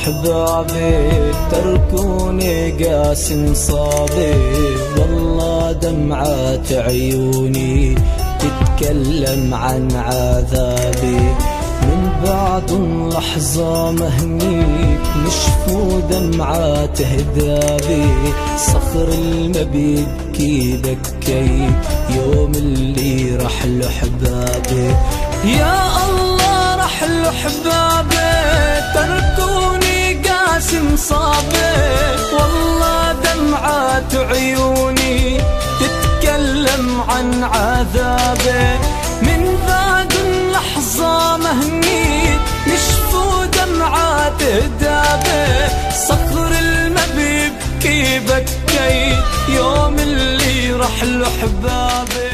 أحبابي تركوني قاسم صابي، والله دمعات عيوني تتكلم عن عذابي. من بعد لحظة مهنيك نشفوا دمعات هدابي، صخر المبيبكي بكيت يوم اللي رحلوا حبابي. يا الله رحلوا حبابي تركوني قاسم صابي، والله دمعات عيوني تتكلم عن عذابي. من بعد لحظة مهنيت نشفوا دمعات هدابي، صخر المبيبكي بكيت يوم اللي رحلوا حبابي.